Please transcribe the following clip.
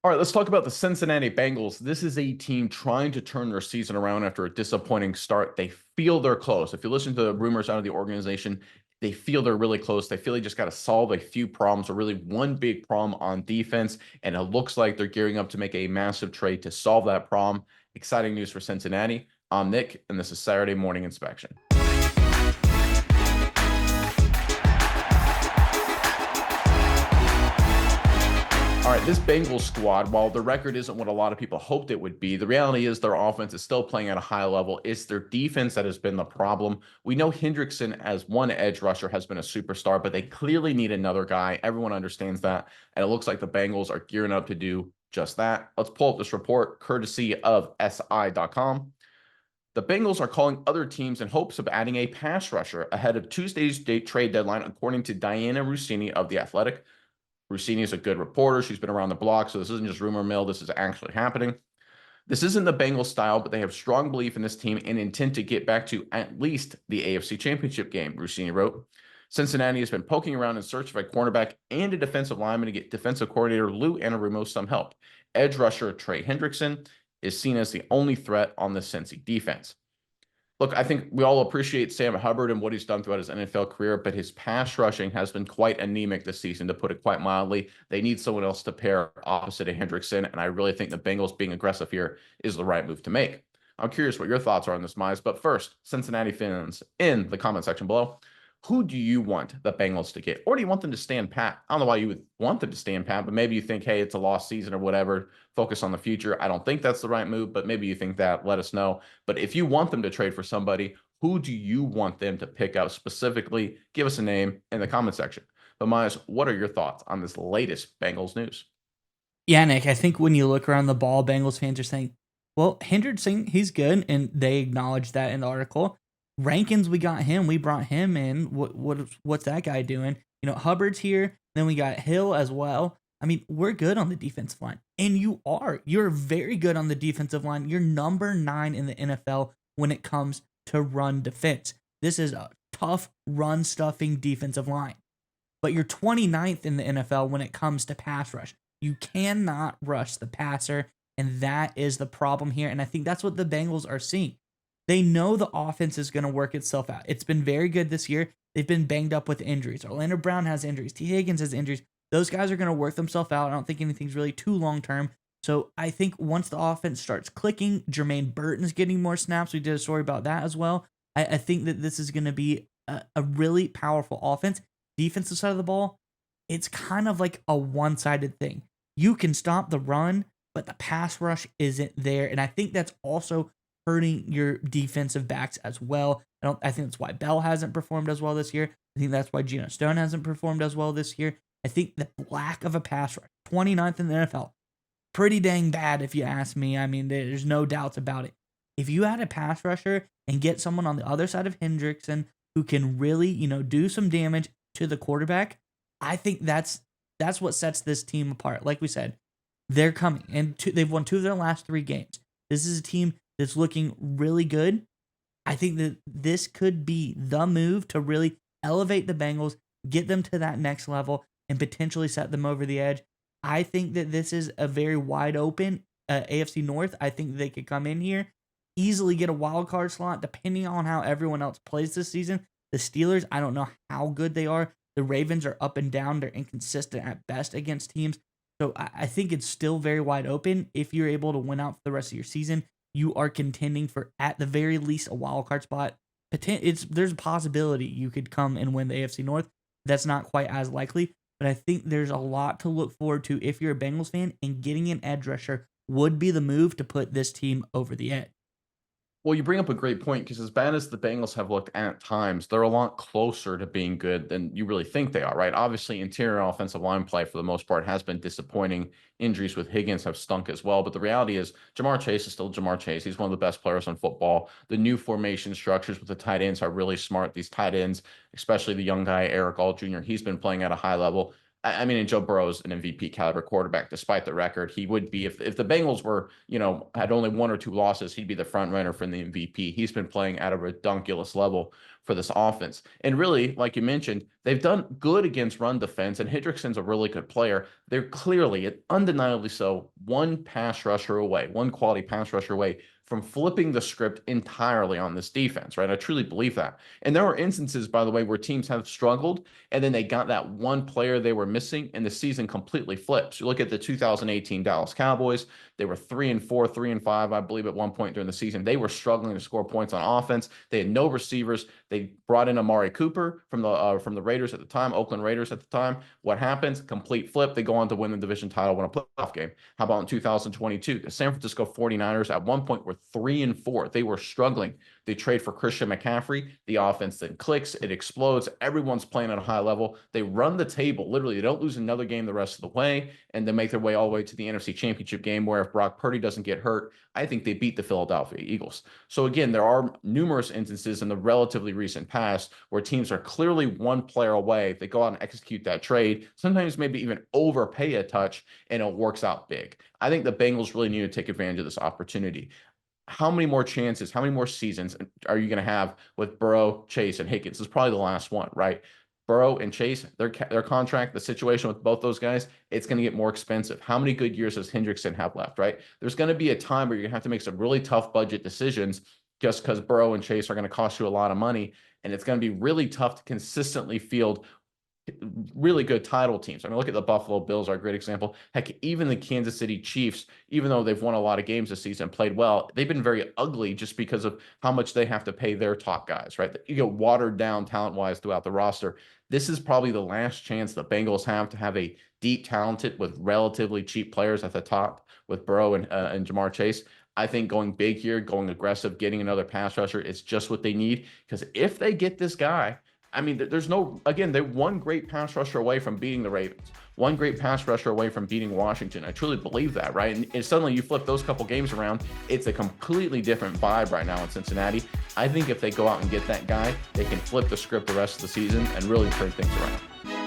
All right, let's talk about the Cincinnati Bengals. This is a team trying to turn their season around after a disappointing start. They feel they're close. If you listen to the rumors out of the organization, they feel they're really close. They feel they just got to solve a few problems, or really one big problem on defense. And it looks like they're gearing up to make a massive trade to solve that problem. Exciting news for Cincinnati. I'm Nick, and this is Saturday Morning Inspection. All right, this Bengals squad, while the record isn't what a lot of people hoped it would be, the reality is their offense is still playing at a high level. It's their defense that has been the problem. We know Hendrickson, as one edge rusher, has been a superstar, but they clearly need another guy. Everyone understands that. And it looks like the Bengals are gearing up to do just that. Let's pull up this report courtesy of SI.com. The Bengals are calling other teams in hopes of adding a pass rusher ahead of Tuesday's trade deadline, according to Diana Rossini of The Athletic. Rossini is a good reporter. She's been around the block, so this isn't just rumor mill. This is actually happening. This isn't the Bengals style, but they have strong belief in this team and intend to get back to at least the AFC Championship game, Rossini wrote. Cincinnati has been poking around in search of a cornerback and a defensive lineman to get defensive coordinator Lou Anarumo some help. Edge rusher Trey Hendrickson is seen as the only threat on the Cincy defense. Look, I think we all appreciate Sam Hubbard and what he's done throughout his NFL career, but his pass rushing has been quite anemic this season, to put it quite mildly. They need someone else to pair opposite of Hendrickson, and I really think the Bengals being aggressive here is the right move to make. I'm curious what your thoughts are on this, Mize, but first, Cincinnati fans in the comment section below, who do you want the Bengals to get? Or do you want them to stand pat? I don't know why you would want them to stand pat, but maybe you think, hey, it's a lost season or whatever. Focus on the future. I don't think that's the right move, but maybe you think that. Let us know. But if you want them to trade for somebody, who do you want them to pick up specifically? Give us a name in the comment section. But Myers, what are your thoughts on this latest Bengals news? Yeah, Nick, I think when you look around the ball, Bengals fans are saying, well, Hendrickson, he's good. And they acknowledge that in the article. Rankins, we got him. We brought him in. What's that guy doing? Hubbard's here. Then we got Hill as well. I mean, we're good on the defensive line. And you are. You're very good on the defensive line. You're number 9 in the NFL when it comes to run defense. This is a tough run stuffing defensive line. But you're 29th in the NFL when it comes to pass rush. You cannot rush the passer, and that is the problem here. And I think that's what the Bengals are seeing. They know the offense is going to work itself out. It's been very good this year. They've been banged up with injuries. Orlando Brown has injuries. T. Higgins has injuries. Those guys are going to work themselves out. I don't think anything's really too long term. So I think once the offense starts clicking, Jermaine Burton's getting more snaps. We did a story about that as well. I think that this is going to be a really powerful offense. Defensive side of the ball, it's kind of like a one-sided thing. You can stop the run, but the pass rush isn't there. And I think that's also hurting your defensive backs as well. I think that's why Bell hasn't performed as well this year. I think that's why Geno Stone hasn't performed as well this year. I think the lack of a pass rush, 29th in the NFL, pretty dang bad if you ask me. I mean, there's no doubts about it. If you add a pass rusher and get someone on the other side of Hendrickson who can really, do some damage to the quarterback, I think that's what sets this team apart. Like we said, they're coming, and they've won 2 of their last 3 games. This is a team that's looking really good. I think that this could be the move to really elevate the Bengals, get them to that next level, and potentially set them over the edge. I think that this is a very wide open AFC North. I think they could come in here, easily get a wild card slot, depending on how everyone else plays this season. The Steelers, I don't know how good they are. The Ravens are up and down. They're inconsistent at best against teams. So I think it's still very wide open. If you're able to win out for the rest of your season, you are contending for, at the very least, a wild card spot. There's a possibility you could come and win the AFC North. That's not quite as likely, but I think there's a lot to look forward to if you're a Bengals fan, and getting an edge rusher would be the move to put this team over the edge. Well, you bring up a great point, because as bad as the Bengals have looked at times, they're a lot closer to being good than you really think they are, right? Obviously, interior offensive line play for the most part has been disappointing. Injuries with Higgins have stunk as well. But the reality is, Jamar Chase is still Jamar Chase. He's one of the best players on football. The new formation structures with the tight ends are really smart. These tight ends, especially the young guy, Eric All Jr., he's been playing at a high level. I mean, and Joe Burrow's an MVP caliber quarterback, despite the record. He would be, if the Bengals were, had only 1 or 2 losses, he'd be the front runner for the MVP. He's been playing at a redonkulous level for this offense. And really, like you mentioned, they've done good against run defense, and Hendrickson's a really good player. They're clearly and undeniably so one pass rusher away, one quality pass rusher away from flipping the script entirely on this defense, right? I truly believe that. And there are instances, by the way, where teams have struggled and then they got that one player they were missing and the season completely flips. You look at the 2018 Dallas Cowboys, they were 3-4, 3-5, I believe, at one point during the season. They were struggling to score points on offense. They had no receivers. They brought in Amari Cooper from the Raiders at the time, Oakland Raiders at the time. What happens? Complete flip. They go on to win the division title, win a playoff game. How about in 2022? The San Francisco 49ers at one point were 3-4. They were struggling. They trade for Christian McCaffrey. The offense then clicks. It explodes. Everyone's playing at a high level. They run the table. Literally, they don't lose another game the rest of the way, and they make their way all the way to the NFC Championship game where if Brock Purdy doesn't get hurt, I think they beat the Philadelphia Eagles. So again, there are numerous instances in the relatively recent past where teams are clearly one player away. They go out and execute that trade, sometimes maybe even overpay a touch, and it works out big. I think the Bengals really need to take advantage of this opportunity. How many more chances, how many more seasons are you going to have with Burrow, Chase, and Higgins? This is probably the last one, right? Burrow and Chase, their contract, the situation with both those guys, it's going to get more expensive. How many good years does Hendrickson have left, right? There's going to be a time where you're going to have to make some really tough budget decisions just because Burrow and Chase are going to cost you a lot of money. And it's going to be really tough to consistently field really good title teams. I mean, look at the Buffalo Bills are a great example. Heck, even the Kansas City Chiefs, even though they've won a lot of games this season, played well, they've been very ugly just because of how much they have to pay their top guys, right? You get watered down talent-wise throughout the roster. This is probably the last chance the Bengals have a deep, talented with relatively cheap players at the top with Burrow and Jamar Chase. I think going big here, going aggressive, getting another pass rusher, it's just what they need. Because if they get this guy, I mean, there's no, again, they're one great pass rusher away from beating the Ravens, one great pass rusher away from beating Washington. I truly believe that, right? And suddenly you flip those couple games around, it's a completely different vibe right now in Cincinnati. I think if they go out and get that guy, they can flip the script the rest of the season and really turn things around.